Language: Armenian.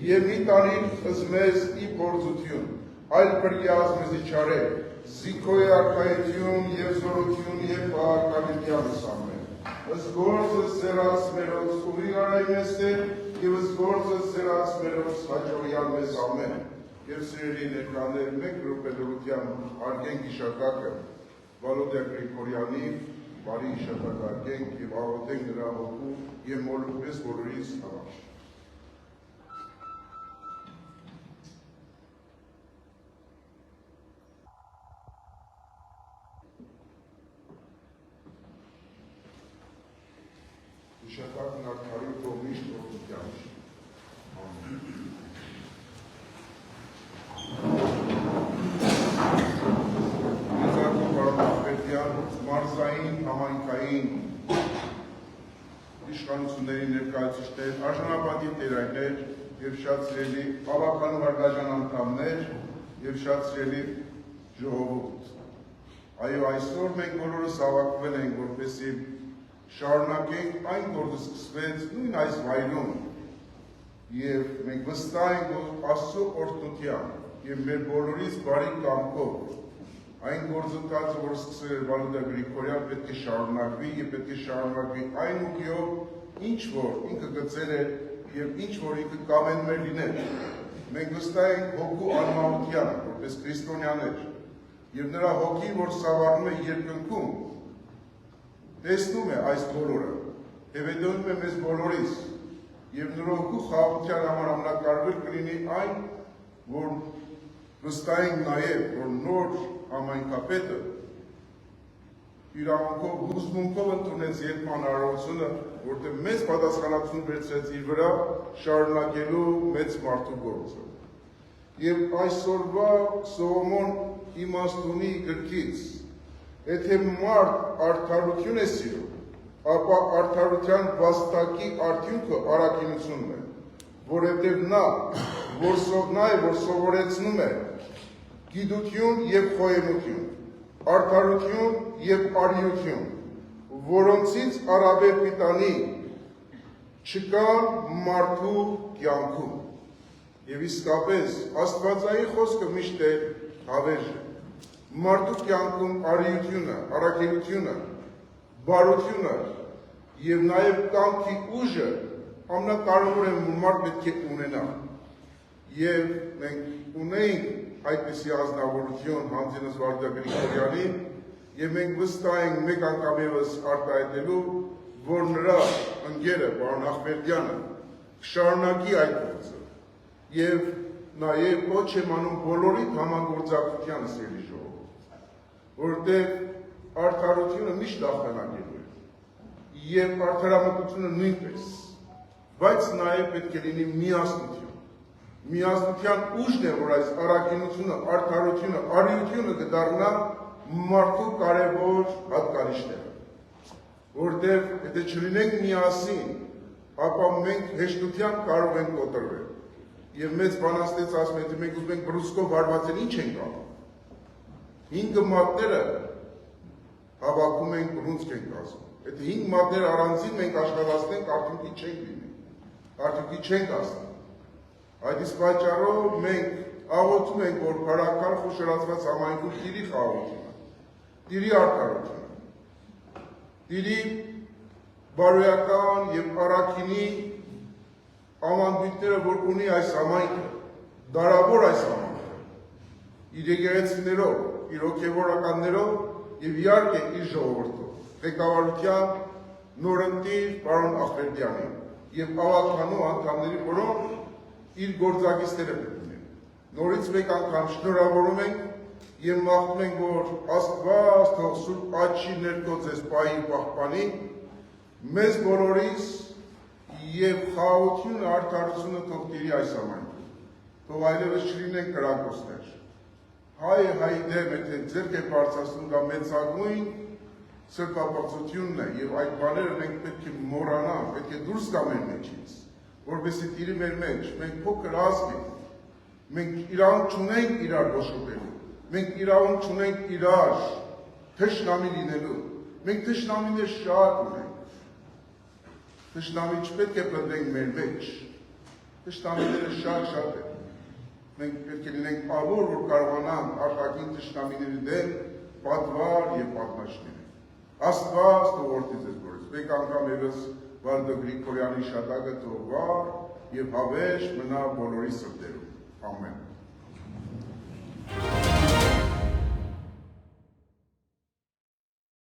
Եվ մի տանիլ ըզմեզ ի փորձություն, այլ բրյազ մեզի չարել, զիքոյ արքայություն և զորություն և պահարկանիտյանս ամեն։ Ըս գործս զերաս մերոց ուղի արայ մեզ է, և ըս գործս զերաս մերոց հաջորյան մեզ ամեն։ Եվ սիրելի ներկաներ մեկ ռուպեդորության արգենք իշակակը, Վալոդիա Գրիգորյանի բարի իշակակ արգենք և աղոթենք նրա հոգու և մոլուկպես բոլորիս համար։ Իշակակն արդարի թողնիշ գործության չի։ Իզակո Պարոնակպետյան մարզային համայնքային իշխանությունների ներկայացուցիչներ, արժանապատիվ տերայներ և շատ սիրելի ավականու հարգարժան անդամներ և շատ սիրելի ժողովուրդ։ Այո, այսօր մենք բոլորս հավաքվել ենք, որպեսզի շարունակենք այն գործը սկսվեց նույն այս վայրում և մենք վստահ ենք, որ Աստծո օրհնությամբ և մեր բոլորիս բարի կամքով այն գործընթացը, որ սկսել էր Վալոդիա Գրիգորյան, պետք է շարունակվի և պետք է շարունակվի այն ուղիով, ինչ որ ինքը գծել էր և ինչ որ ինքը կամենում էր լինել։ Մենք վստահ ենք հոգու անմահության, որպես քրիստոնյաներ, և նրա հոգին, որ սավառնում է երկնքում, տեսնում է այս բոլորը, հետևում է մեզ բոլորիս, և նրա հոգու խաղաղության համար ամենակարևոր կլինի այն, որ վստահ ենք նաև, որ նոր համայնքապետը իրավունքով, հուզմունքով ընդունեց ելման արարողությունը, որտեղ մեծ պատասխանատվություն վերցրեց իր վրա շարունակելու մեծ մարդու գործը։ Եվ այսօրվա Սողոմոն իմաստունի գրքից, եթե մարդ արդարություն է սիրում, ապա արդարության վաստակի արդյունքը առաքինությունն է, որովհետև նա, որ սովորեցնում է գիտություն և խոհեմություն, արդարություն և արիություն, որոնցից առավել պիտանի չկան մարդու կյանքում։ Եվ իսկապես Աստվածային խոսքը միշտ է հավերժ է։ Մարդու կյանքում արիությունը, առաքելությունը, բարությունը և նաև կամքի ուժը ամենակարևորը մարդ պետք է ունենա։ Եվ մենք ունենք այդպիսի ազնվորություն հանձինս Վալոդիա Գրիգորյանի և մենք վստահ ենք մեկ անգամ ևս արտահայտելու, որ նրա ընկերը պարոն Ախվերդյանը շարունակի այդ գործը և նաև ոչ եմ անում բոլորի համագործակցությանը սիրելի ժողովուրդ, որովհետև արդարությունը միշտ ախտանագելու է և արդարամտությունը նույնպես, բայց նաև պետք է լինի միասնություն։ Միասնության ուժն է, որ այս առաքինությունը, արդարությունը, արիությունը կդառնա մարդու կարևոր հատկանիշները, որտեղ եթե չլինենք միասին, ապա մենք հեշտությամբ կարող ենք կոտրվել։ Եվ մեծ բանաստեղծ ասում է, եթե մենք ուզում ենք բռունցքով հարվածել, ինչ ենք անում։ 5 մատները հավաքում ենք, բռունցք ենք ասում։ Եթե 5 մատները առանձին մենք աշխատացնենք, արդյունքի չենք լինի, արդյունքի չենք ասնի։ Այդ իսկ պատճառով մենք աղոթում ենք, որ փառաքար խոշորացված համայնքում տիրի խաղաղությունը, տիրի արդարությունը, տիրի բարոյական և առաքինի ավանդույթները, որ ունի այս համայնքը, դարավոր այս համայնքը, իր եկեղեցիներով, իր հոգևորականներով և իհարկե իր ժողովրդով, ղեկավարության նորընտիր պարոն Ախվերդյանի և ավականու անդամների, որոնք իր գործակիցները պետք ունեն։ Նորից մեկ անգամ շնորհավորում ենք և մաղթում ենք, որ Աստված թող Սուրբ աչքի ներքո ձեզ պահի պահպանի, մեզ բոլորիս և խաղաղությունը, արդարությունը թող տիրի այս համայնքում, թող այլևս չլինենք կրակոցներ։ Հայը հայի դեմ, եթե ձեռք է բարձրացնում, դա մեծագույն սրբապղծությունն է և այդ բաները մենք պետք է մոռանանք, պետք է դուրս գա մեր մեջից, որպեսզի տիրի մեր մեջ, մենք փոքր ազգ ենք, մենք իրավունք չունենք իրար ոչոտելու, մենք իրավունք չունենք իրար թշնամի լինելու, մենք թշնամիներ շատ ունենք, թշնամի չպետք է պնդենք մեր մեջ, Թշնամիները շատ են։ Մենք պետք է լինենք ավոր, որ կարողանանք արտաքին թշնամիների դեմ պատվար եւ պատնաչներ։ Աստված թողորտի ձեզ բոլորիս։ Մեկ անգամ եւս Վարդո Գրիգորյանի շատակը թող վառ եւ հավերժ մնա բոլորի սրտերում։ Ամեն։